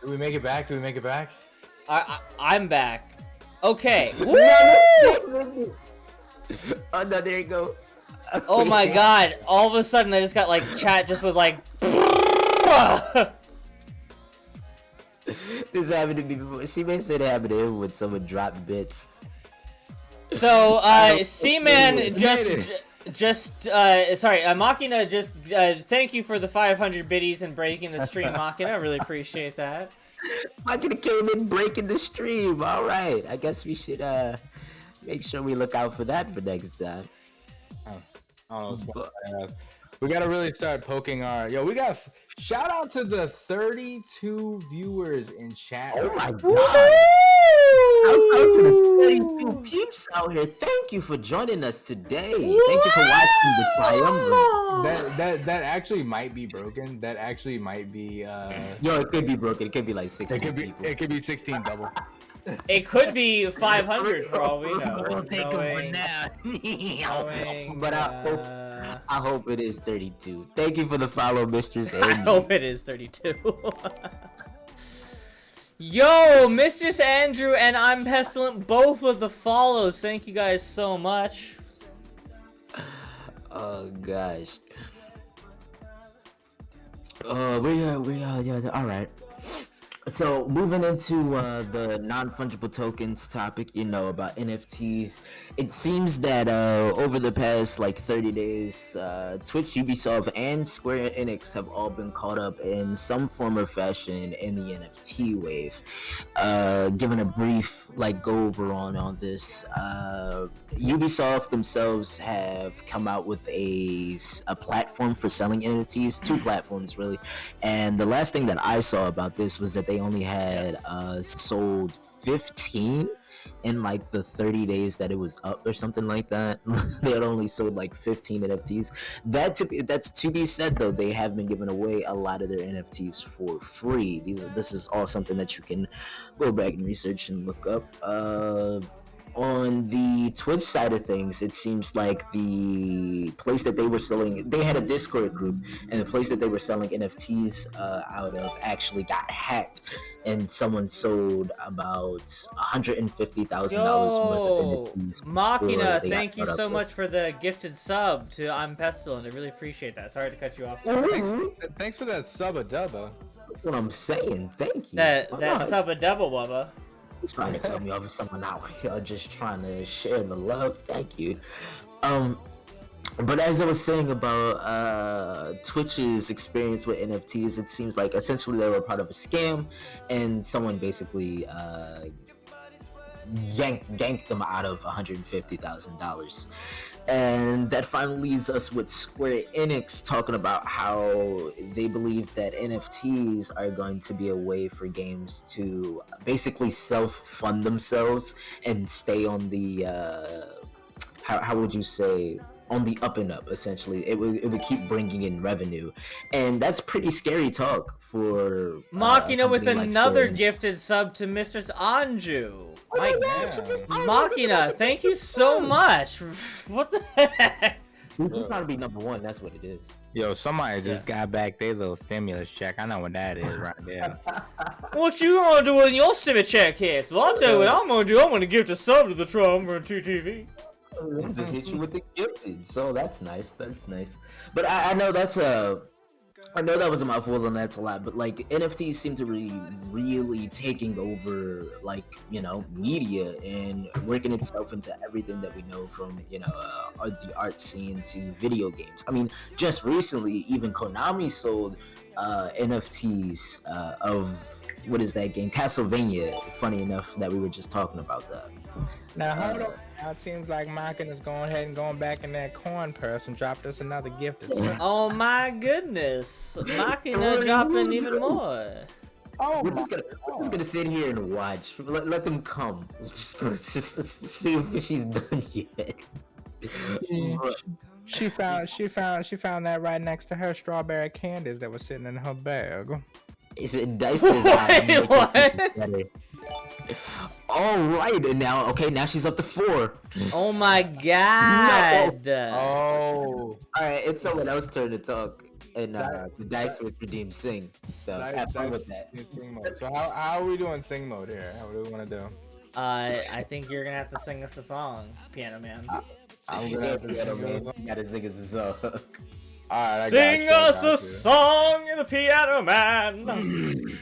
Do we make it back? Do we make it back? I'm back. Okay. Woo! Oh no, there you go. Oh my god! All of a sudden, I just got like chat. Just was like. This happened to me before. C-Man said it happened to him when someone dropped bits. So, C-Man sorry, Machina just, thank you for the 500 biddies and breaking the stream, Machina. I really appreciate that. Machina came in breaking the stream. All right, I guess we should make sure we look out for that for next time. We gotta really start poking our. Yo, we got shout out to the 32 viewers in chat. Oh my god! Shout out to the 32 peeps out here. Thank you for joining us today. Thank you for watching the triumvirate. That actually might be broken. That actually might be. Yo, it could be broken. It could be like 16 people. It could be 16 double. It could be 500 for all we know. We'll take them for now. But I hope it is 32. Thank you for the follow, Mistress Andy. I hope it is 32. Yo, Mistress Andrew and I'm Pestilent, both with the follows. Thank you guys so much. Oh gosh. Yeah. All right. So moving into the non-fungible tokens topic, about NFTs, it seems that over the past 30 days, Twitch, Ubisoft, and Square Enix have all been caught up in some form or fashion in the NFT wave. Given a brief go over on this, Ubisoft themselves have come out with a platform for selling NFTs, two platforms really, and the last thing that I saw about this was that they only had sold 15 in the 30 days that it was up or something like that. They had only sold 15 NFTs. That's to be said though, they have been giving away a lot of their NFTs for free. This is all something that you can go back and research and look up. On the Twitch side of things, it seems like the place that they were selling, they had a Discord group, and the place that they were selling NFTs out of actually got hacked, and someone sold about $150,000 worth of NFTs. Machina, thank you so much for the gifted sub to I'm Pestilent. I really appreciate that. Sorry to cut you off. Thanks for that sub-a-dubba. That's what I'm saying. Thank you. That sub-a-double, Bubba. He's trying to cut me off with someone out here just trying to share the love. Thank you. But as I was saying about Twitch's experience with NFTs, it seems like essentially they were part of a scam, and someone basically yanked them out of $150,000. And that finally leaves us with Square Enix talking about how they believe that NFTs are going to be a way for games to basically self-fund themselves and stay on the, how would you say, on the up and up, essentially. It would keep bringing in revenue. And that's pretty scary talk for Machina with another gifted sub to Mistress Anju. Machina, thank you so much. What the heck? See, you're trying to be number one. That's what it is. Yo, somebody just got back their little stimulus check. I know what that is right there. What you gonna do when your stimulus check hits? Well, I'll tell you what I'm gonna do. I'm gonna gift a sub to the Trump for TTV. Just hit you with the gifted, so that's nice. That's nice. But I know that's I know that was a mouthful and that's a lot, but NFTs seem to really taking over media and working itself into everything that we know from the art scene to video games. I mean, just recently even Konami sold NFTs of what is that game, Castlevania. Funny enough that we were just talking about that. Now hold on. Now it seems like Machina is going ahead and going back in that corn purse and dropped us another gift. Oh my goodness. Machina dropping even more. Oh, we're just gonna sit here and watch. Let them come. Just see if she's done yet. She found that right next to her strawberry candies that was sitting in her bag. Is it Dice's eye? What? All right, and now she's up to 4. Oh my god. No. Oh. All right, it's someone else's turn to talk. and the dice with redeem sing. So have fun with that. Sing mode. So how are we doing sing mode here? What do we want to do? I think you're gonna have to sing us a song, Piano Man. I'm gonna have to Yeah, sing man. those. You gotta sing us a song. All right, I Sing got us you. a song, the Piano Man.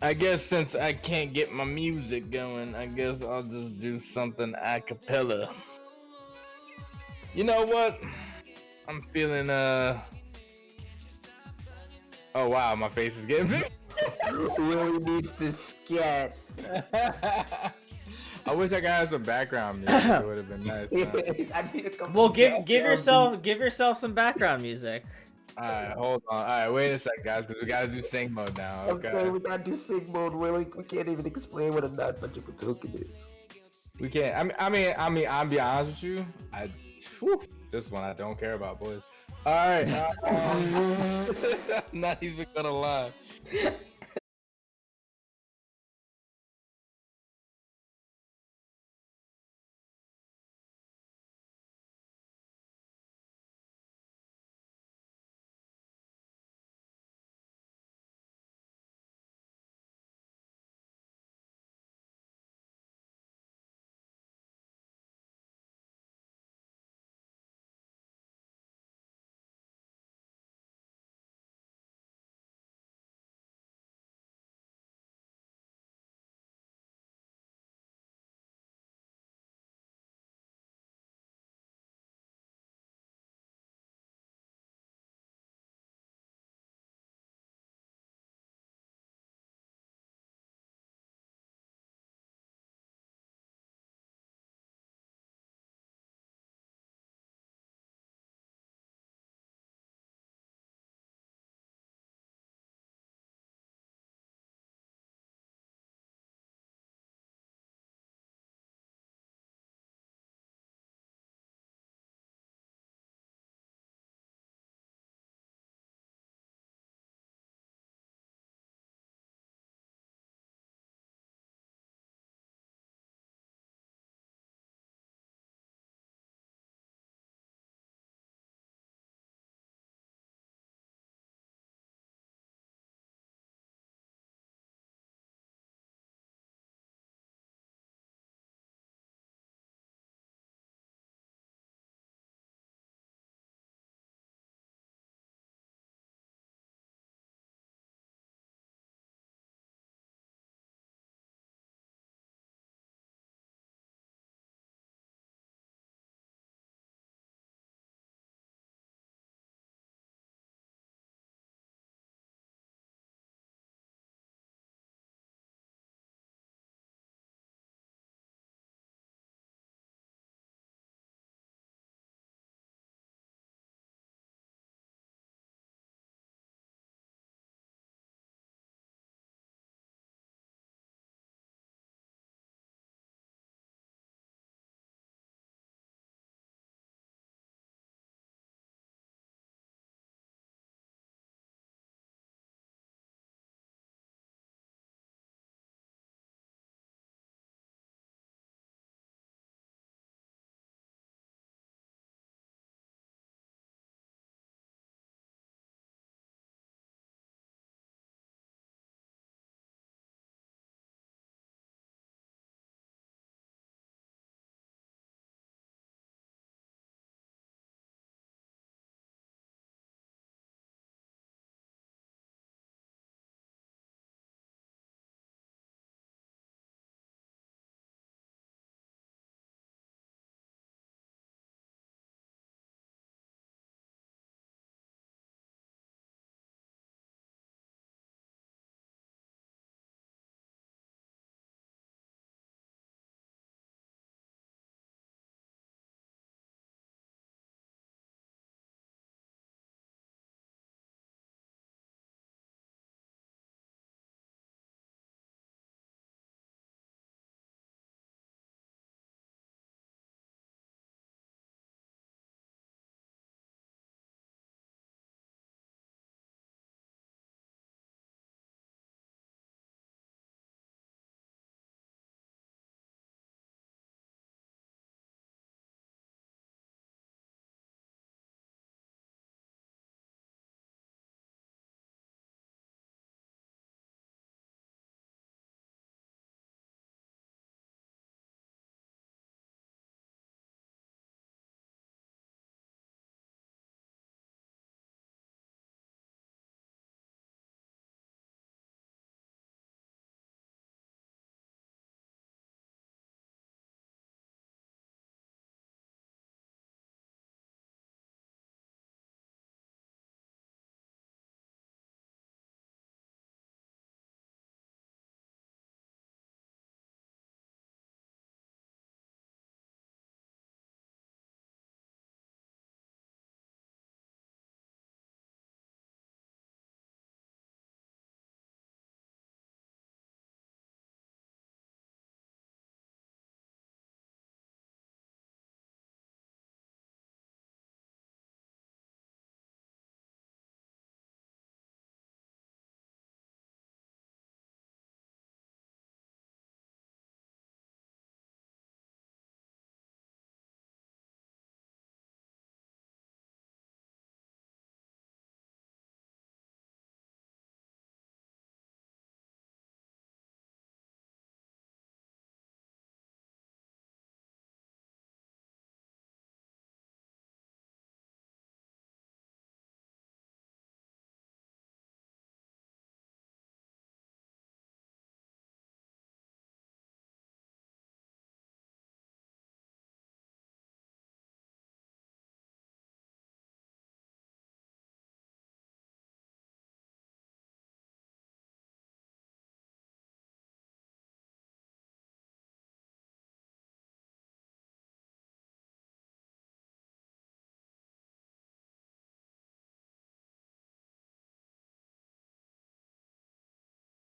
I guess since I can't get my music going, I guess I'll just do something a cappella. You know what? I'm feeling Oh wow, my face is getting big. Willie needs to scat. I wish I could have some background music. It would have been nice. I need a couple Well, give background yourself some background music. Alright, hold on. Alright, wait a second, guys, because we gotta do sing mode now. beats. Okay. Okay, we gotta do sing mode, Willie. We can't even explain what a non-fungible token is. We can't. I mean, I'll be honest with you. Whew, this one I don't care about, boys. All right. I'm not even gonna lie.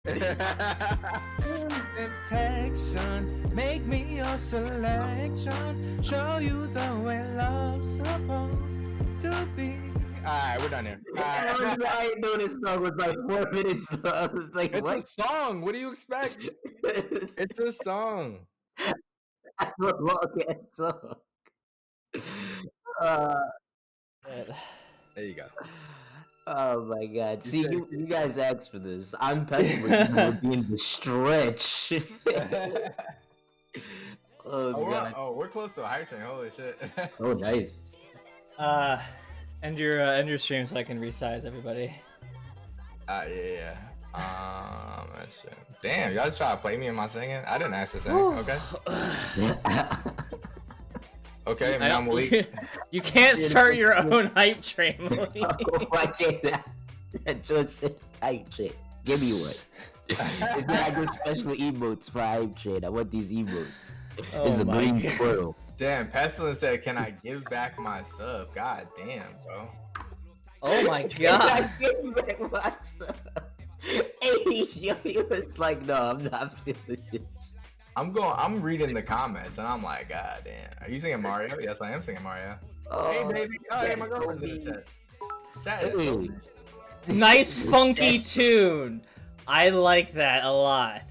Temptation, make me your selection. Show you the way love's supposed to be. Alright, we're done here. I didn't know this song was like 4 minutes though. I was like, It's what? a song. What do you expect? It's a song. That's a long ass song. There you go. Oh my god. See, said- you guys asked for this. I'm pessimistic we're being the stretch. Oh god. We're close to a hype train. Holy shit. Oh nice. End your stream so I can resize everybody. Yeah. That shit. Damn, y'all just try to play me in my singing? I didn't ask to sing. Okay. Okay, man, I'm weak. You can't start your own hype train, Willie. Why can't I just say hype train? Give me one. It's not good special emotes for hype train. I want these emotes. It's a green squirrel. Damn, Pestilence said, "Can I give back my sub?" God damn, bro. Oh my I god. give back my sub. Hey, yo, he was like, no, I'm not feeling this. I'm reading the comments and I'm like, God damn. Are you singing Mario? Yes, I am singing Mario. Hey, baby. Oh, hey, my girlfriend's in the chat. Chat is so Nice funky tune. I like that a lot.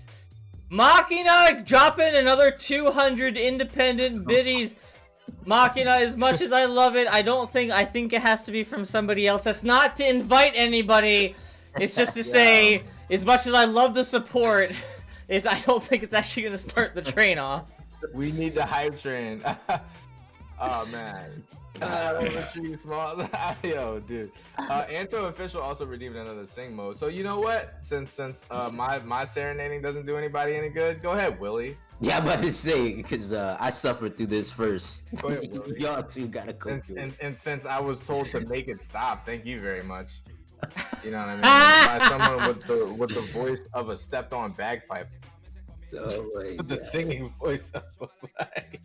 Machina dropping another 200 independent biddies. Machina, as much as I love it, I think it has to be from somebody else. That's not to invite anybody. It's just to say, as much as I love the support, I don't think it's actually gonna start the train off. We need the hype train. Oh man. Small. Yo, dude. Anto official also redeemed another sing mode. So you know what? Since my serenading doesn't do anybody any good, go ahead, Willie. Yeah, I'm about to say, because I suffered through this first. Go ahead, Willie. Y'all two gotta go through it. And since I was told to make it stop, thank you very much. You know what I mean? By someone with the voice of a stepped-on bagpipe. Oh my The singing voice of a bagpipe.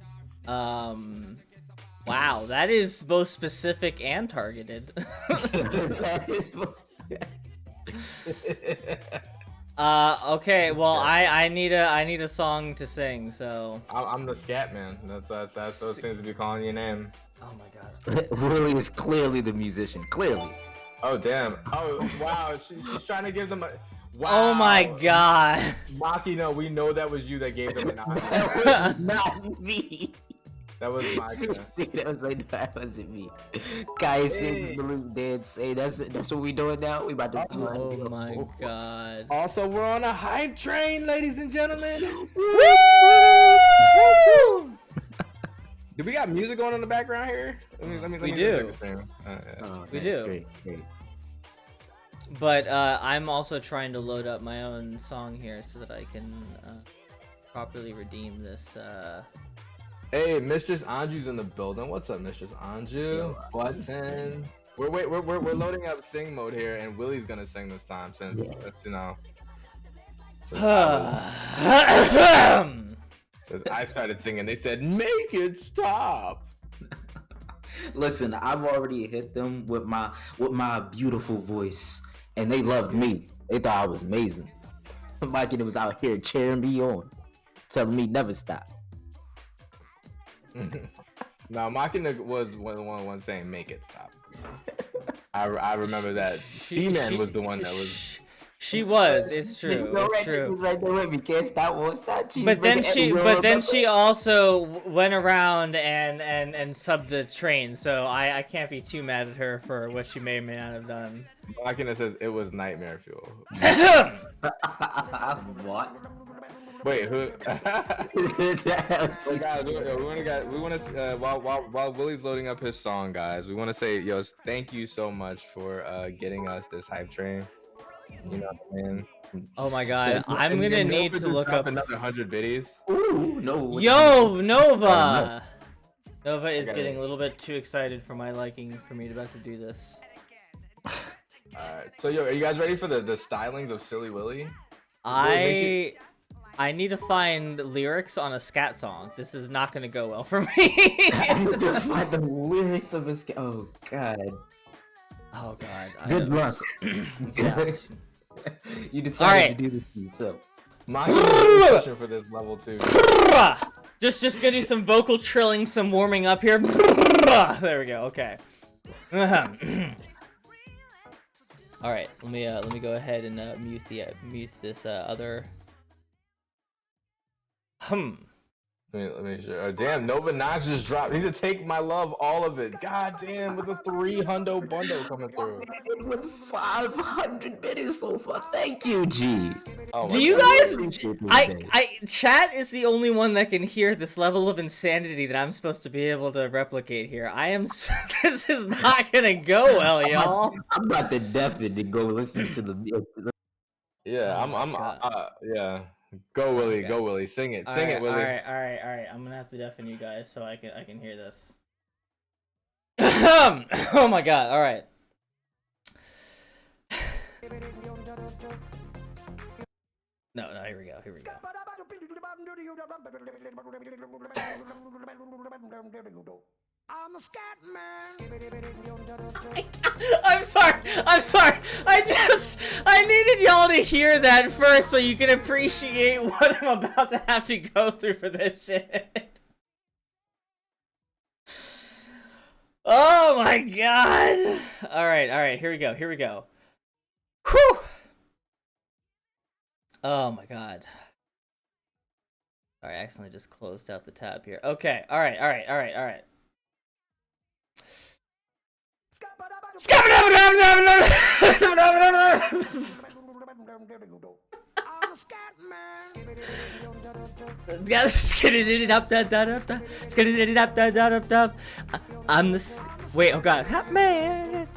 Wow, that is both specific and targeted. Okay, well, I need a song to sing, so. I'm the scat man. That's those things to be calling your name. Oh my god. Willie is clearly the musician. Clearly. Oh damn. Oh wow. She's trying to give them a. Wow. Oh my god. Machina, we know that was you that gave them an honor. That was not me. That was Machina. That wasn't me. Guys, hey. Balloon dance. Hey, that's what we doing now. We about to. Oh my god. Also, we're on a hype train, ladies and gentlemen. Woo! Do we got music going in the background here? Let me we do. We do. Great. But I'm also trying to load up my own song here so that I can properly redeem this. Hey, Mistress Anju's in the building. What's up, Mistress Anju? What's in? We're loading up sing mode here, and Willie's gonna sing this time since you know. Since I started singing, they said, "Make it stop." Listen, I've already hit them with my beautiful voice, and they loved me. They thought I was amazing. Mike was out here cheering me on, telling me never stop. No, Machina was one saying, "Make it stop." I remember that. C-Man was the one that was. She was. It's true. It's true. She's right there with me. Can't stop, won't stop. But then she also went around and subbed a train, so I can't be too mad at her for what she may or may not have done. Machina says it was nightmare fuel. What? Wait, who? So guys, we want to while Willie's loading up his song, guys, we want to say, yo, thank you so much for getting us this hype train. You know what I mean? Oh my god, I'm gonna need to look up another 100 biddies. Ooh, no. Yo, Nova! Nova is getting a little bit too excited for my liking for me about to do this. Alright, so yo, are you guys ready for the stylings of Silly Willy? I need to find lyrics on a scat song. This is not gonna go well for me. I need to find the lyrics of a scat. Oh god. Oh god. Good luck. Yeah. You decided Alright. to do this to yourself. Maki's pushing for this level too. Just gonna do some vocal trilling, some warming up here. There we go. Okay. All right. Let me go ahead and mute this other. Let me sure. Damn, Nova Knox just dropped. He's a Take My Love, all of it. God damn, with the 300 bundle coming through. With 500 biddies so far. Thank you, G. Oh, Do you guys? Chat is the only one that can hear this level of insanity that I'm supposed to be able to replicate here. I am. This is not gonna go well, y'all. I'm about to definitely go listen to the. Yeah, yeah. Go Willie, go Willie, sing it, sing it, Willie. All right. I'm gonna have to deafen you guys so I can hear this. Oh my god! All right. No, here we go. I'm a scat man. I'm sorry. I needed y'all to hear that first so you can appreciate what I'm about to have to go through for this shit. Oh my god. All right. Here we go. Whew. Oh my god. Sorry, I accidentally just closed out the tab here. Okay. All right. I'm the wait, oh god. Man.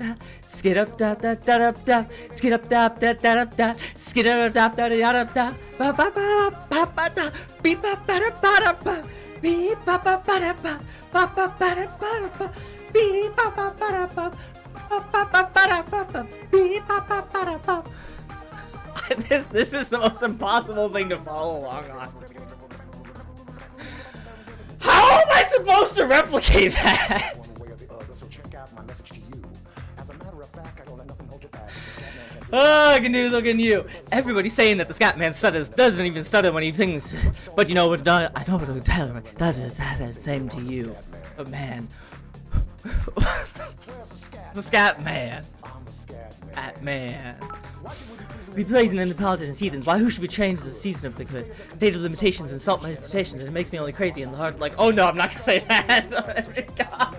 Skid up da da da da da. Skid up da da da da. Skid up da da da da. Ba ba ba ba ba da. Beep ba ba da ba da ba. Beep ba ba ba da ba. Ba ba ba da ba da ba. Beep ba ba ba da ba. Ba ba ba ba da ba. Beep ba ba ba da ba. This is the most impossible thing to follow along on. How am I supposed to replicate that? Oh, I can do look at you. Everybody's saying that the Scatman stutters, doesn't even stutter when he sings. But you know what? I know what to tell him. That is the same to you. But man, the Scatman. Scatman. Be blazing in the politicians, heathens. Why? Who should be trained to the season of the good? State of limitations, insult my hesitations, and it makes me only crazy in the heart. Like, oh no, I'm not gonna say that. God.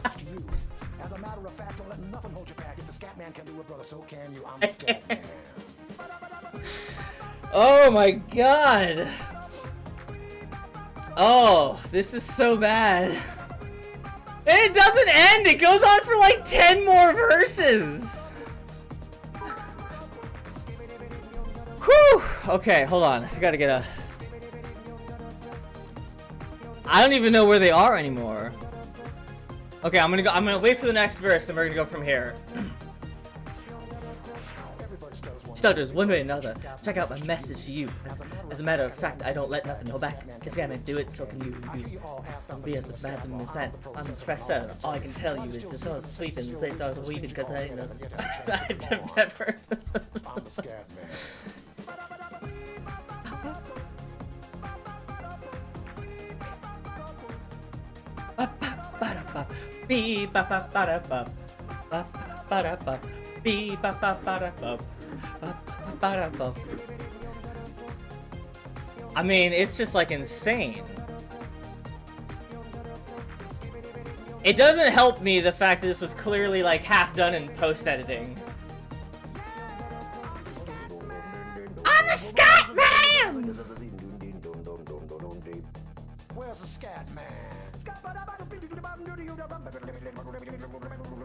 As a matter of fact, don't let nothing hold you back. If the Scatman can do it, brother, so can you. I'm the Scatman. Oh my god. Oh, this is so bad. And it doesn't end. It goes on for like 10 more verses. Whew! Okay, hold on. I gotta get a... I don't even know where they are anymore. Okay, I'm gonna wait for the next verse and we're gonna go from here. Stutters, one way or another. Check out my message to you. As a matter of fact, I don't let nothing hold back. It's gonna do it, so can you. Don't be at the bad and sad. I'm an espresso. All I can tell you is just I was sleeping. It's I was weeping because I didn't know. I've never. I'm the scat man. I mean, it's just like insane. It doesn't help me the fact that this was clearly like half done in post-editing. I'm a scat man! Where's the scat man?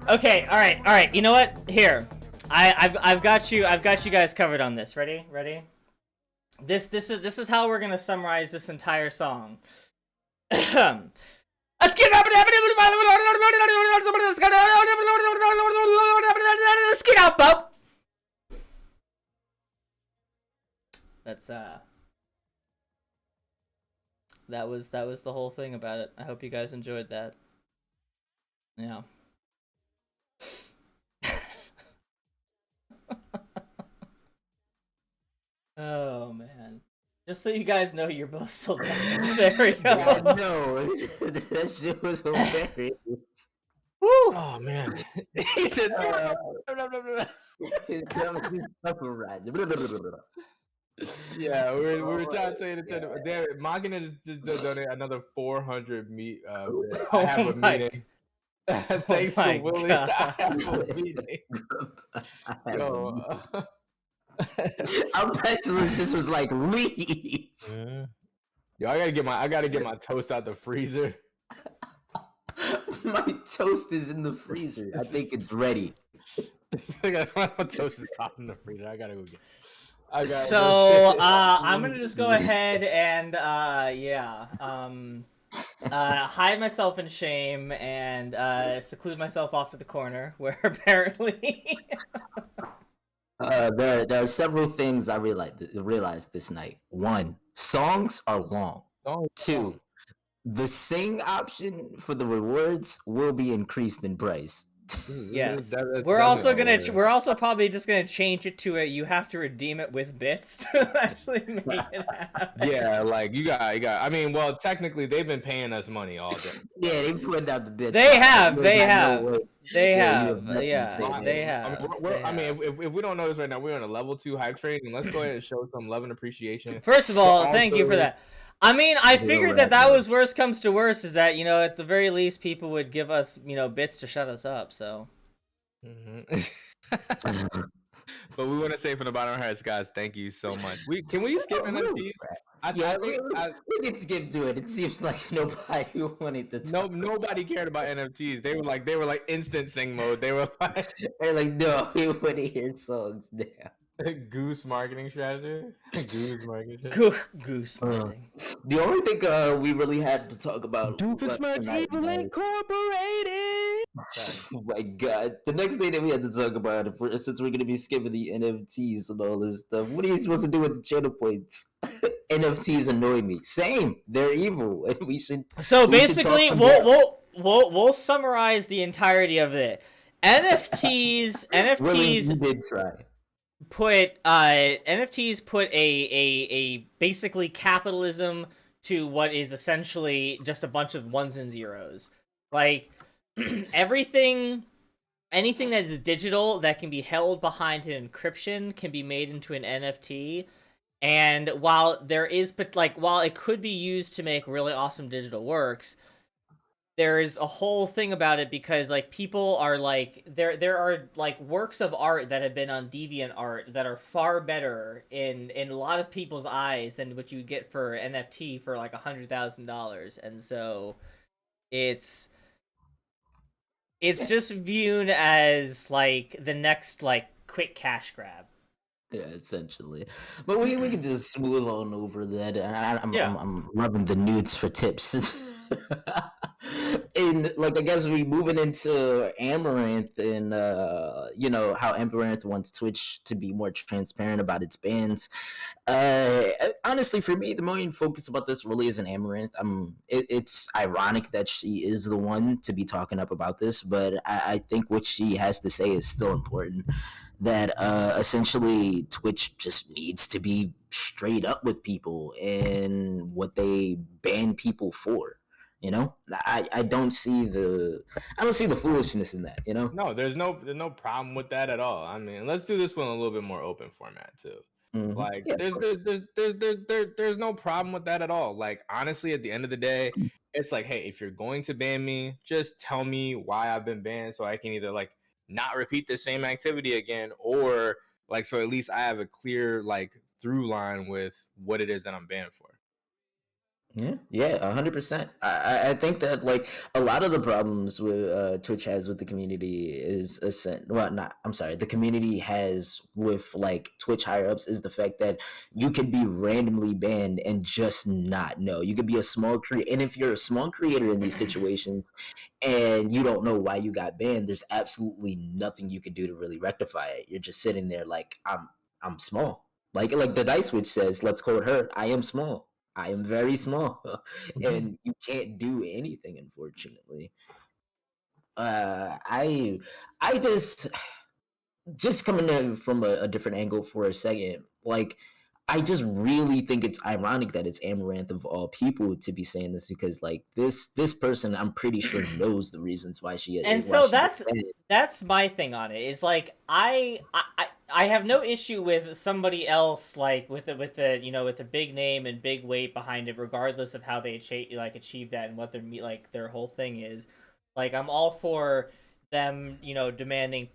Okay, all right. You know what? Here, I've got you guys covered on this. Ready? This is how we're gonna summarize this entire song. That's that was the whole thing about it. I hope you guys enjoyed that. Yeah. Oh man. Just so you guys know, you're both still dead. There we go. Yeah, no, that shit was hilarious. Woo! Oh man, he said. Yeah, we were trying to say to turn. Damn, Magina just donated another 400 meat. Bit. I have Oh a my. meeting. Thanks to my Willie, God. I have a meeting. Yo, Our pestilence just was like, leave. yo, I gotta get my toast out the freezer. My toast is in the freezer. I think it's ready. My toast is popping in the freezer. I gotta go get. So I'm gonna just go ahead and hide myself in shame and seclude myself off to the corner where apparently There are several things I realized this night. One, songs are long. Oh, Two, the sing option for the rewards will be increased in price. yes. That's We're also definitely gonna all we're also probably just gonna change it to you have to redeem it with bits to actually make it happen. Yeah, like you got. I mean, well, technically they've been paying us money all day. Yeah, they put out the bits. They have, You they ain't got have. no way. They Yeah, you have, nothing to yeah, say they there. I mean, have. I mean, if we don't know this right now, we're on a level 2 hype train, and let's go ahead and show some love and appreciation. First of But all, thank you for also- that. I mean, I Little figured rat that man. was worst comes to worst is that, at the very least, people would give us, bits to shut us up, so. Mhm. But we want to say from the bottom of our hearts, guys, thank you so much. Can we skip NFTs? I Yeah, think we can skip to it. It seems like nobody wanted to talk. nobody cared about NFTs. They were like instant sing mode. They were like They're like, no, we want to hear songs now. goose marketing strategy. Goose marketing strategy. Goose marketing. The only thing we really had to talk about. tonight was- Incorporated. Oh my god. The next thing that we had to talk about, since we're going to be skipping the NFTs and all this stuff, what are you supposed to do with the channel points? NFTs annoy me. Same. They're evil. And we should. So we should basically, talk them down. we'll summarize the entirety of it. NFTs Willie, you did try. put a basically capitalism to what is essentially just a bunch of ones and zeros. Like anything that is digital that can be held behind an encryption can be made into an NFT. And while it could be used to make really awesome digital works, there is a whole thing about it because people are there are works of art that have been on DeviantArt that are far better in a lot of people's eyes than what you would get for NFT for $100,000, and so it's just viewed as the next quick cash grab. Yeah, essentially. But we can just smooth on over that. I'm loving the nudes for tips. And I guess we moving into Amaranth and how Amaranth wants Twitch to be more transparent about its bans. Honestly, for me, the main focus about this really isn't Amaranth. It's ironic that she is the one to be talking up about this, but I think what she has to say is still important. That essentially Twitch just needs to be straight up with people and what they ban people for. I don't see the foolishness in that. No, there's no problem with that at all. I mean, let's do this one a little bit more open format too. Mhm. Like, Yeah, there's no problem with that at all. Like, honestly, at the end of the day, it's like, hey, if you're going to ban me, just tell me why I've been banned, so I can either not repeat the same activity again, or so at least I have a clear through line with what it is that I'm banned for. Yeah, 100%. I think that a lot of the problems with Twitch has with the community is the community has with Twitch higher ups is the fact that you can be randomly banned and just not know. You could be a small creator, and if you're a small creator in these situations and you don't know why you got banned, there's absolutely nothing you can do to really rectify it. You're just sitting there I'm small. Like the Dice Witch says, let's quote her, I am small. I am very small, and you can't do anything, unfortunately. I just coming in from a different angle for a second. I just really think it's ironic that it's Amaranth of all people to be saying this, because like this person, I'm pretty sure knows the reasons why she And why so she gets banned. that's my thing on it. Is like I have no issue with somebody else like with a with a big name and big weight behind it, regardless of how they achieve that and what their whole thing is. Like I'm all for them, demanding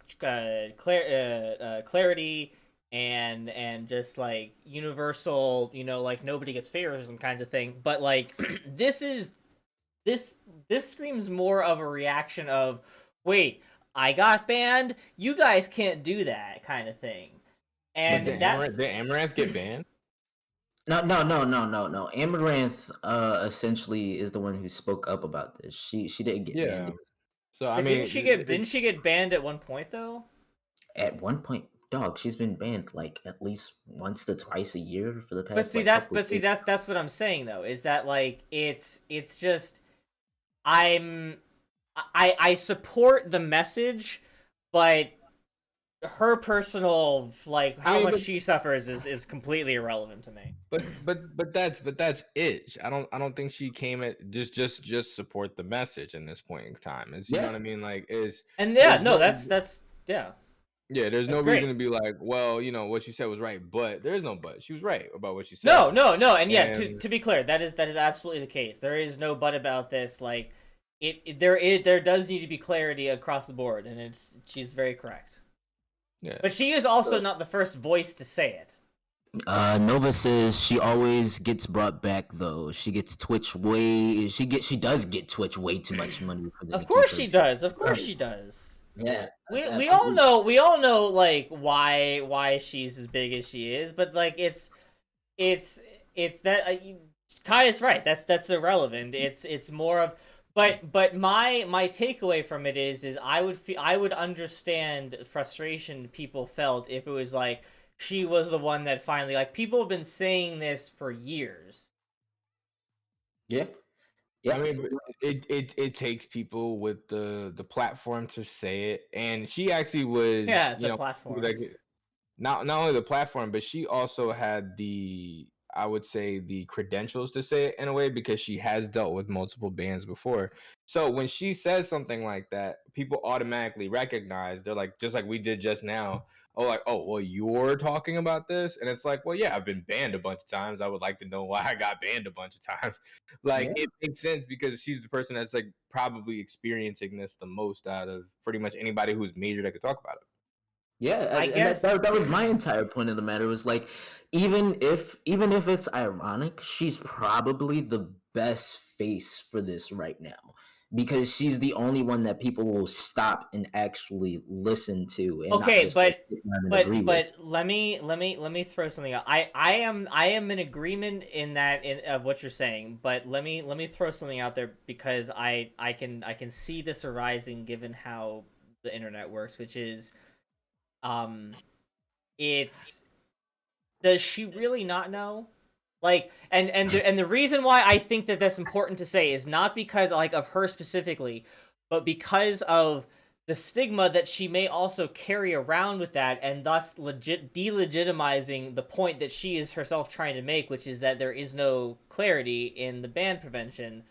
clarity and just like universal, like nobody gets favoritism kind of thing. But like this this screams more of a reaction of, wait, I got banned, you guys can't do that kind of thing. But And that's did Amaranth get banned? No. Amaranth essentially is the one who spoke up about this. She didn't get Yeah. banned. So I but mean, didn't she get banned at one point though? At one point, dog, she's been banned like at least once to twice a year for the But past see like that's couple of years. that's what I'm saying though, is that like it's just I'm I support the message, but her personal like I how mean, much but she suffers is completely irrelevant to me. that's it. I don't think she came at just support the message in this point in time. It's, you know Yeah. what I mean? Like, is And yeah, there's no, no that's yeah, yeah, there's that's no reason great. to be like, well, what you said was right, but there is no but. She was right about what she No, said, no, and yeah, and to be clear, that is absolutely the case. There is no but about this. Like, there does need to be clarity across the board, and she's very correct. yeah. But she is also not the first voice to say it. Nova says she always gets brought back though. She gets she does get Twitch way too much money for them Of to keep course her. she does. Of course Right. she does. Yeah, We that's we all absolutely. know like why she's as big as she is, but like it's that Kai is right. That's irrelevant. It's more of but my takeaway from it is I would understand frustration people felt if it was like she was the one that finally, like, people have been saying this for years. Yeah. I Yeah. mean, but it takes people with the platform to say it, and she actually was, Yeah, the platform. like, not only the platform, but she also had I would say the credentials to say it in a way, because she has dealt with multiple bans before. So when she says something like that, people automatically recognize. They're like, just like we did just now. Oh, like, oh, well, you're talking about this, and it's like, well, yeah, I've been banned a bunch of times. I would like to know why I got banned a bunch of times. Like, Yeah. it makes sense because she's the person that's like probably experiencing this the most out of pretty much anybody who's major that could talk about it. Yeah, I and guess that was my entire point of the matter, was like, even if it's ironic, she's probably the best face for this right now, because she's the only one that people will stop and actually listen to and not okay, just like sit down and agree with. let me throw something out. I am in agreement in that of what you're saying, but let me throw something out there, because I can see this arising given how the internet works, which is it's does she really not know? Like, and the reason why I think that that's important to say is not because like of her specifically, but because of the stigma that she may also carry around with that, and thus delegitimizing the point that she is herself trying to make, which is that there is no clarity in the ban prevention.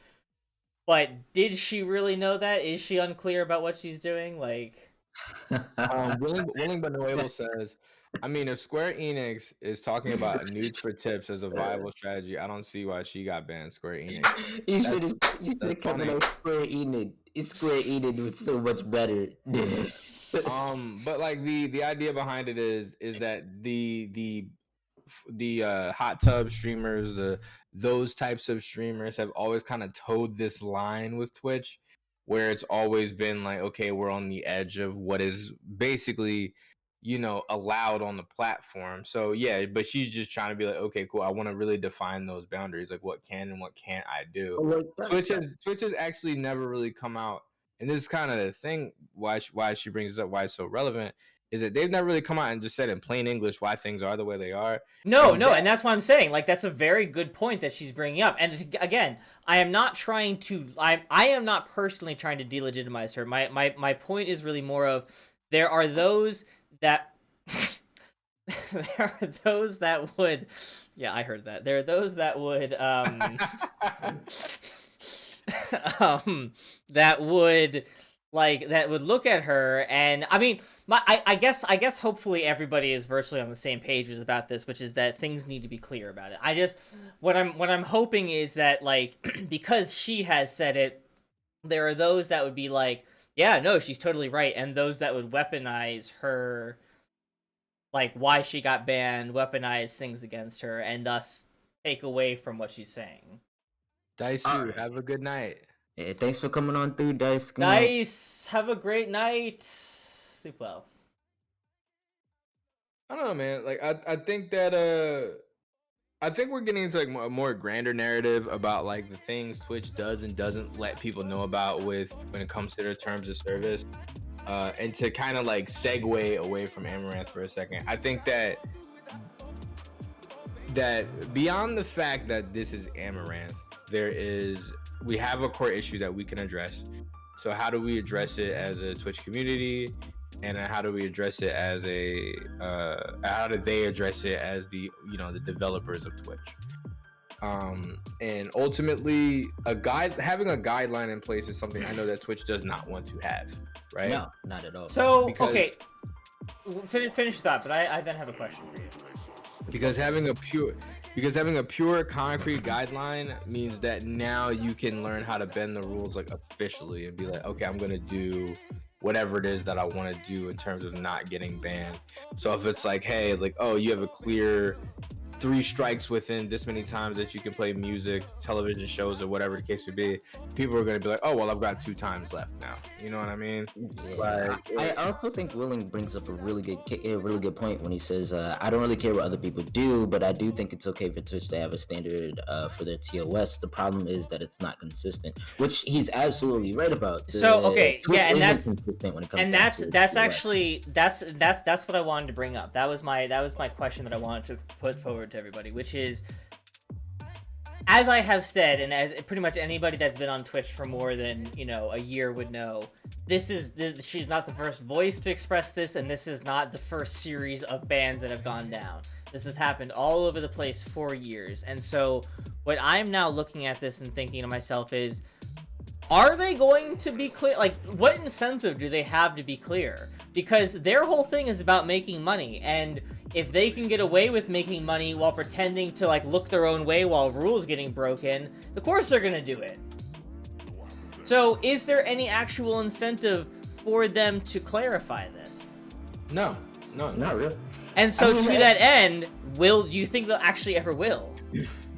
But did she really know that? Is she unclear about what she's doing? Like, Willing but no able says, I mean, if Square Enix is talking about nudes for tips as a viable strategy, I don't see why she got banned. Square Enix. You That's should have come funny. on Square Enix. Square Enix was so much better. But like the idea behind it is that the hot tub streamers, those types of streamers have always kind of towed this line with Twitch, where it's always been like, okay, we're on the edge of what is basically, allowed on the platform. So yeah, but she's just trying to be like, okay, cool, I want to really define those boundaries, like what can and what can't I do. Like, Twitch has actually never really come out, and this is kind of the thing why she brings it up, why it's so relevant, is that they've never really come out and just said in plain English why things are the way they are. no, And no, that, and that's what I'm saying. Like, that's a very good point that she's bringing up. And again, I am not trying to. I am not personally trying to delegitimize her. My point is really more of, there are those that there are those that would, yeah, I heard that. There are those that would, that would, like, that would look at her, and I mean, I guess hopefully everybody is virtually on the same page about this, which is that things need to be clear about it. I just, what I'm hoping is that, like, because she has said it, there are those that would be like, yeah, no, she's totally right, and those that would weaponize her, like, why she got banned, weaponize things against her, and thus take away from what she's saying. Daisu, have a good night. Yeah, thanks for coming on through, Dice. Good night. Nice. Have a great night. Sleep well. I don't know, man. Like, I think that I think we're getting into like a more grander narrative about like the things Twitch does and doesn't let people know about with when it comes to their terms of service. And to kind of like segue away from Amaranth for a second, I think that beyond the fact that this is Amaranth, we have a core issue that we can address. So how do we address it as a Twitch community, and how do we address it as how do they address it as the developers of Twitch? And ultimately, having a guideline in place is something I know that Twitch does not want to have, right? No, not at all. So, okay, finish that, but I then have a question for you. Because having a pure concrete guideline means that now you can learn how to bend the rules like officially and be like, okay, I'm gonna do whatever it is that I want to do in terms of not getting banned. So if it's like, hey, like, oh, you have a clear 3 strikes within this many times that you can play music, television shows, or whatever the case would be, people are going to be like, oh, well, I've got 2 times left now. You know what I mean? Yeah. I also think Willing brings up a really good point when he says, I don't really care what other people do, but I do think it's okay for Twitch to have a standard for their TOS. The problem is that it's not consistent, which he's absolutely right about. Twitch and that's consistent when it comes. And that's actually that's what I wanted to bring up. That was my question that I wanted to put forward to everybody, which is, as I have said, and as pretty much anybody that's been on Twitch for more than a year would know, she's not the first voice to express this, and this is not the first series of bans that have gone down. This has happened all over the place for years. And so what I'm now looking at this and thinking to myself is, are they going to be clear? Like, what incentive do they have to be clear? Because their whole thing is about making money, and if they can get away with making money while pretending to, like, look their own way while rules getting broken, of course they're gonna do it. So, is there any actual incentive for them to clarify this? No, Not really. And so, to that end, do you think they'll actually ever will?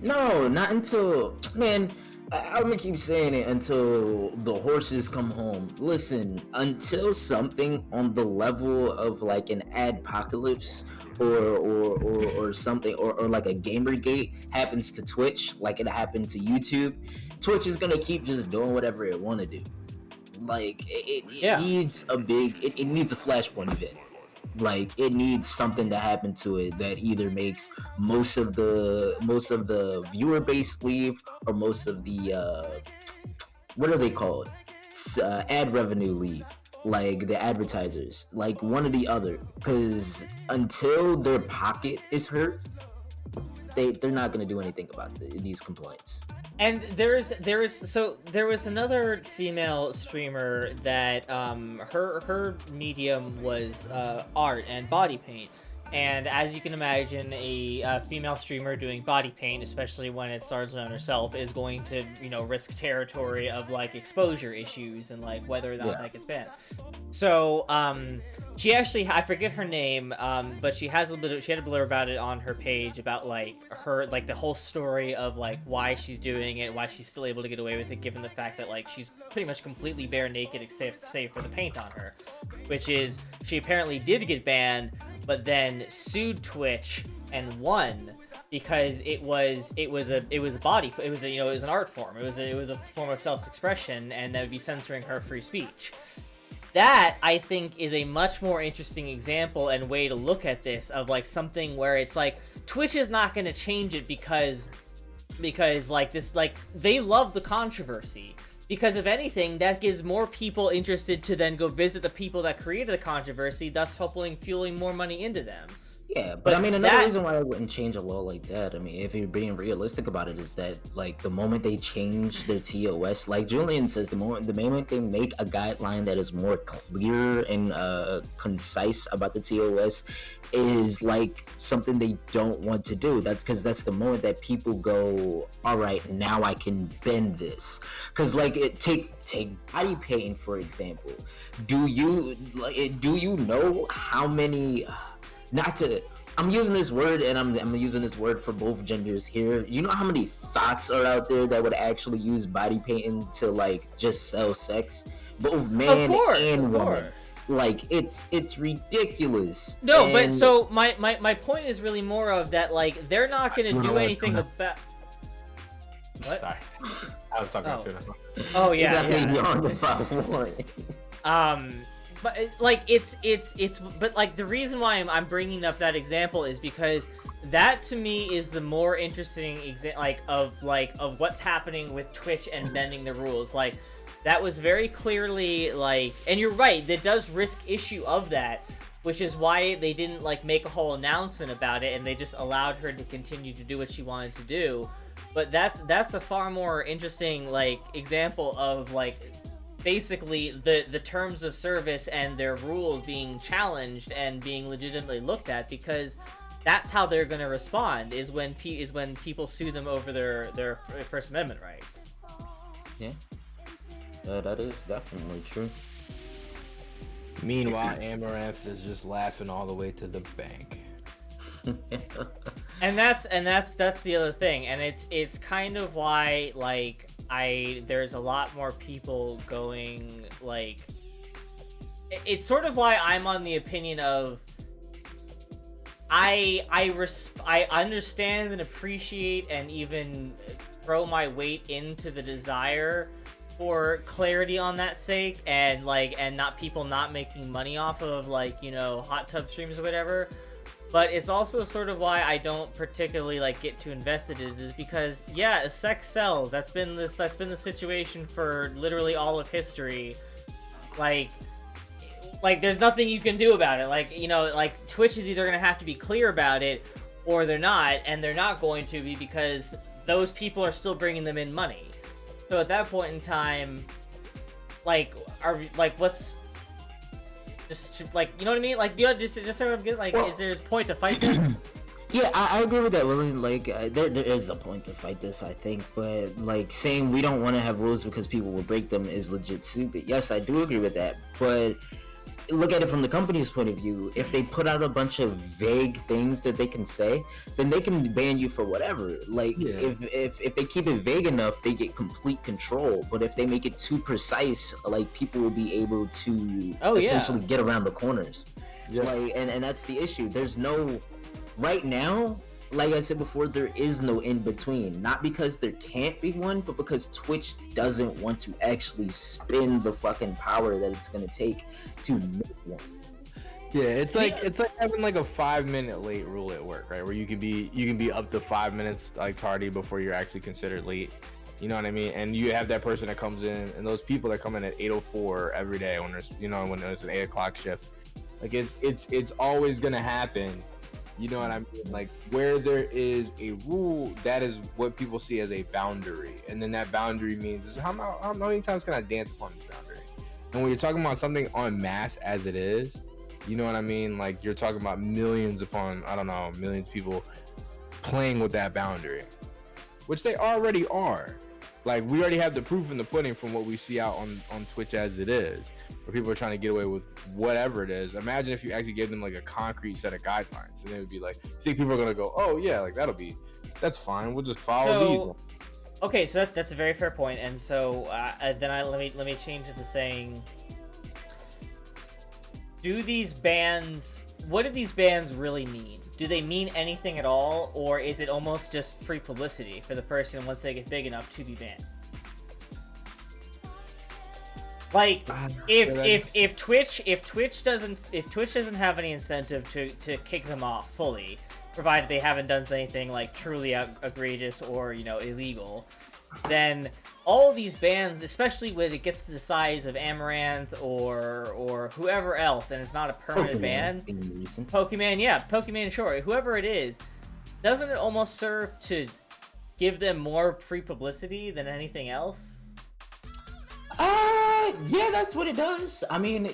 No, not until, man, I'm gonna keep saying it until the horses come home. Listen, until something on the level of like an adpocalypse or something, or like a Gamergate happens to Twitch, like it happened to YouTube, Twitch is gonna keep just doing whatever it want to do. Like it needs it needs a flashpoint event. Like it needs something to happen to it that either makes most of the viewer base leave, or most of the what are they called, ad revenue leave, like the advertisers, like one or the other. Because until their pocket is hurt, they're not going to do anything about these complaints. And there was another female streamer that her medium was art and body paint. And as you can imagine, a female streamer doing body paint, especially when it's largely on herself, is going to, risk territory of like exposure issues and like whether or not that gets banned. So she actually, I forget her name, but she had a blur about it on her page about like her, like the whole story of like why she's doing it, why she's still able to get away with it, given the fact that like she's pretty much completely bare naked except save for the paint on her, which is she apparently did get banned, but then sued Twitch and won because it was an art form. It was a form of self-expression, and that would be censoring her free speech. That, I think, is a much more interesting example and way to look at this, of like something where it's like Twitch is not going to change it because like this, like they love the controversy. Because if anything, that gives more people interested to then go visit the people that created the controversy, thus hopefully fueling more money into them. Yeah, but But I mean, another that- reason why I wouldn't change a law like that, I mean, if you're being realistic about it, is that like the moment they change their TOS, like Julian says, the moment they make a guideline that is more clear and concise about the TOS, is like something they don't want to do. That's because that's the moment that people go, all right, now I can bend this. Because like take body painting for example. Do you know how many? Not to, I'm using this word and I'm using this word for both genders here. You know how many thoughts are out there that would actually use body painting to like just sell sex, both man and woman. Like it's ridiculous. No, but so my point is really more of that, like they're not gonna do anything about. What? Sorry, I was talking to him. Oh yeah. But like it's but like the reason why I'm bringing up that example is because that to me is the more interesting of what's happening with Twitch and bending the rules. Like that was very clearly like, and you're right, that does risk issue of that, which is why they didn't like make a whole announcement about it and they just allowed her to continue to do what she wanted to do. But that's a far more interesting like example of like basically the terms of service and their rules being challenged and being legitimately looked at, because that's how they're going to respond is when people sue them over their First Amendment rights. Yeah, that is definitely true. Meanwhile, Amaranth is just laughing all the way to the bank. and that's the other thing, and it's kind of why like there's a lot more people going like, it's sort of why I'm on the opinion of I understand and appreciate and even throw my weight into the desire for clarity on that sake, and not people not making money off of like, you know, hot tub streams or whatever. But it's also sort of why I don't particularly like get too invested in it, is because yeah, sex sells. That's been the situation for literally all of history. Like there's nothing you can do about it. Like, you know, like Twitch is either gonna have to be clear about it or they're not, and they're not going to be because those people are still bringing them in money. So at that point in time, like, what's just like, you know what I mean? Like, do you just sort of get like, is there a point to fight this? Yeah, I agree with that, Willie. Like, there is a point to fight this, I think. But like saying we don't want to have rules because people will break them is legit stupid. Yes, I do agree with that. But look at it from the company's point of view. If they put out a bunch of vague things that they can say, then they can ban you for whatever. Like, yeah. if they keep it vague enough, they get complete control. But if they make it too precise, like, people will be able to essentially get around the corners. Yeah. Like, and that's the issue. There's no, right now, like I said before, there is no in between. Not because there can't be one, but because Twitch doesn't want to actually spend the fucking power that it's gonna take to make one. Yeah, it's like having like a 5-minute late rule at work, right? Where you can be up to 5 minutes like tardy before you're actually considered late. You know what I mean? And you have that person that comes in, and those people that come in at 8:04 every day when there's, you know, when there's an 8 o'clock shift. Like it's always gonna happen. You know what I mean? Like, where there is a rule, that is what people see as a boundary. And then that boundary means, how many times can I dance upon this boundary? And when you're talking about something en masse as it is, you know what I mean? Like, you're talking about millions upon, I don't know, millions of people playing with that boundary, which they already are. Like, we already have the proof in the pudding from what we see out on Twitch as it is, where people are trying to get away with whatever it is. Imagine if you actually gave them like a concrete set of guidelines, and they would be like, you think people are gonna go, oh yeah, like that's fine, we'll just follow these. Okay, so that's a very fair point, and so then let me change it to saying, what do these bans really mean? Do they mean anything at all, or is it almost just free publicity for the person once they get big enough to be banned? Like, if Twitch doesn't have any incentive to kick them off fully, provided they haven't done anything like truly egregious or illegal, then all of these bans, especially when it gets to the size of Amaranth or whoever else, and it's not a permanent ban. Pokemon, sure, whoever it is, doesn't it almost serve to give them more free publicity than anything else? Yeah, that's what it does. I mean,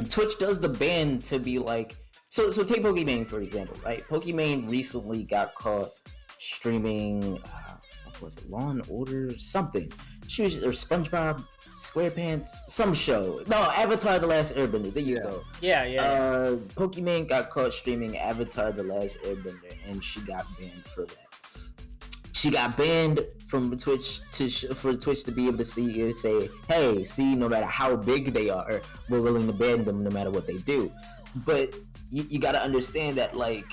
Twitch does the ban to be like, so take Pokemon for example, right? Pokemon recently got caught streaming, what was it, Law and Order something? She was, or SpongeBob SquarePants, some show. No, Avatar: The Last Airbender. There you go. Yeah. Pokemon got caught streaming Avatar: The Last Airbender, and she got banned for that. She got banned from Twitch for Twitch to be able to say, hey, see, no matter how big they are, we're willing to ban them no matter what they do. But you got to understand that, like,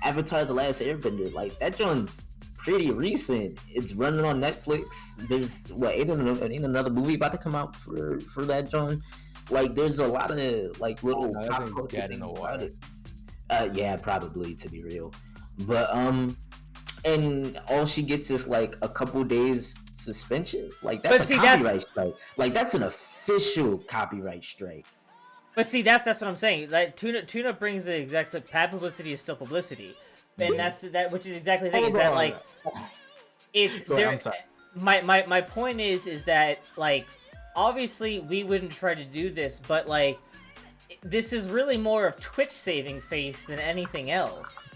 Avatar: The Last Airbender, like, that joint's pretty recent. It's running on Netflix. There's ain't another movie about to come out for that joint. Like, there's a lot of like little pop culture things about it. Yeah, probably, to be real. But and all she gets is like a couple days suspension. Like, that's a copyright strike. Like, that's an official copyright strike. But see, that's what I'm saying. Like, Tuna brings the exact bad publicity is still publicity, and that's which is exactly the thing. Is that like it's there? My point is that, like, obviously we wouldn't try to do this, but like this is really more of Twitch saving face than anything else.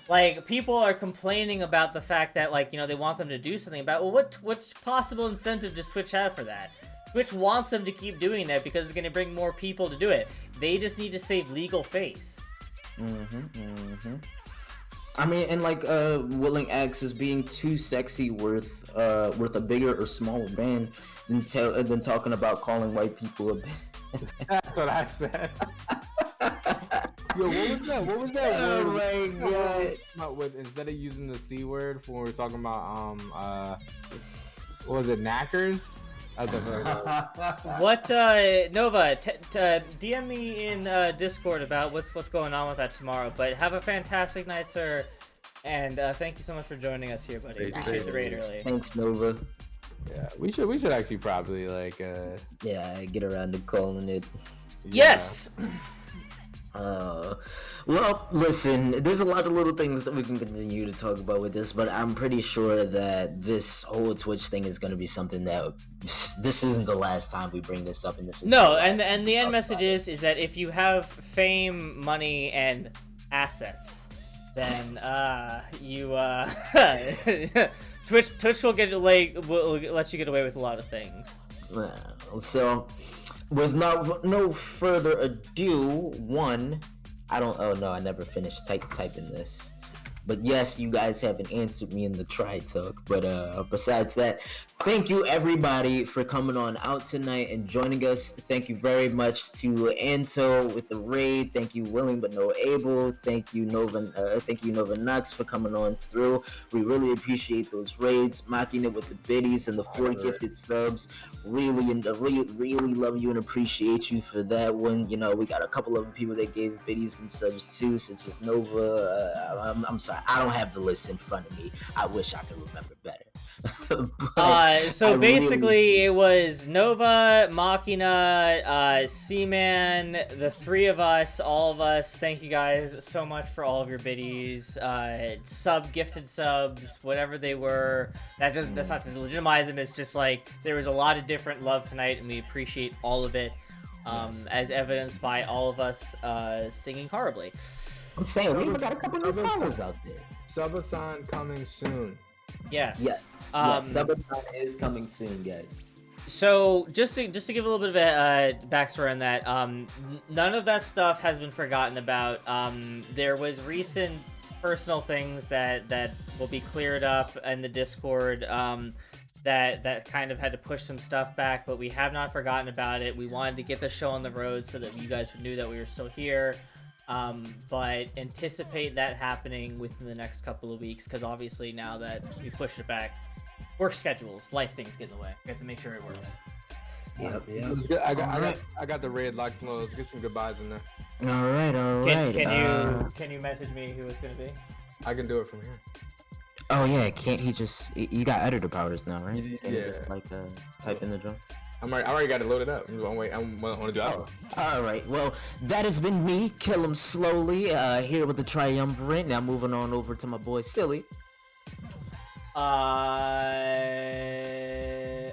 Like, people are complaining about the fact that, like, they want them to do something about, well, what possible incentive does Twitch have for that? Twitch wants them to keep doing that because it's going to bring more people to do it. They just need to save legal face. I mean, and like Willing X is being too sexy worth a bigger or smaller ban than talking about calling white people a ban. That's what I said. Yo, what was that Oh word? my god! With, instead of using the C word when we're talking about what was it, knackers? What Nova? DM me in Discord about what's going on with that tomorrow. But have a fantastic night, sir, and thank you so much for joining us here, buddy. Appreciate the raid early. Thanks, Nova. Yeah, we should actually probably like get around to calling it. Yes. Well, listen, there's a lot of little things that we can continue to talk about with this, but I'm pretty sure that this whole Twitch thing is going to be something that this isn't the last time we bring this up, and this is no, and the end message is that if you have fame, money, and assets, then Twitch will let you get away with a lot of things. So, with no further ado, I never finished typing this. But yes, you guys haven't answered me in the try talk. But besides that, thank you everybody for coming on out tonight and joining us. Thank you very much to Anto with the raid. Thank you Willing but no able. Thank you Nova Nux for coming on through. We really appreciate those raids, mocking it with the biddies and the 4 gifted subs. Really love you and appreciate you for that one. We got a couple of people that gave biddies and subs too, such as Nova. I'm sorry, I don't have the list in front of me. I wish I could remember better. So basically, it was Nova, Machina, Seaman, the 3 of us, all of us. Thank you guys so much for all of your biddies, gifted subs, whatever they were. That's not to legitimize them. It's just like there was a lot of different love tonight, and we appreciate all of it, as evidenced by all of us singing horribly. I'm saying we even got a couple of followers out there. Subathon coming soon. Yes. Yes. Subathon is coming soon, guys. So just to give a little bit of a backstory on that, none of that stuff has been forgotten about. There was recent personal things that will be cleared up in the Discord. That kind of had to push some stuff back, but we have not forgotten about it. We wanted to get the show on the road so that you guys knew that we were still here. But anticipate that happening within the next couple of weeks, because obviously now that we pushed it back, work schedules, life things get in the way. We have to make sure it works. Yep. Let's get- I got the raid locked. Let's get some goodbyes in there. All right. Can you message me who it's gonna be? I can do it from here. Oh yeah, can't he just? You got editor powers now, right? Can you Yeah. just like type in the drum. I already got it loaded up. I'm wait. I want to do that. All right. Well, that has been me, Kill 'Em Slowly, here with the triumvirate. Now moving on over to my boy Silly.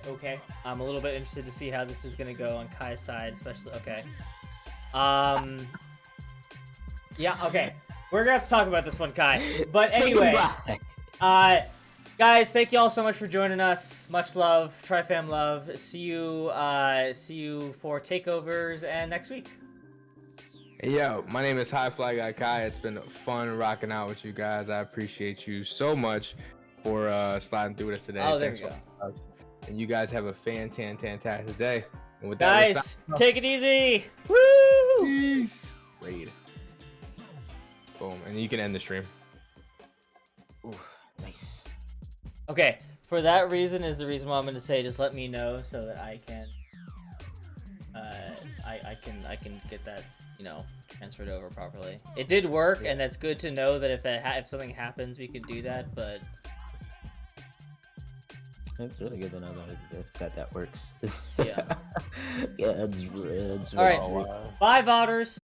Okay. I'm a little bit interested to see how this is gonna go on Kai's side, especially. Okay. Yeah. Okay. We're gonna have to talk about this one, Kai. But anyway, guys, thank you all so much for joining us. Much love, Tri-Fam love. See you for takeovers and next week. Hey, yo, my name is High Fly Guy Kai. It's been fun rocking out with you guys. I appreciate you so much for sliding through with us today. Oh, there Thanks you go. for- And you guys have a fantastic day. And with that, Guys, take it easy. Woo! peace. Raid. Boom, and you can end the stream. Ooh, nice. Okay, for that reason is the reason why I'm gonna say just let me know so that I can I can get that, you know, transferred over properly. It did work, and that's good to know that if something happens, we could do that. But It's really good to know that works. yeah. Yeah, it's All right, really, 5 otters.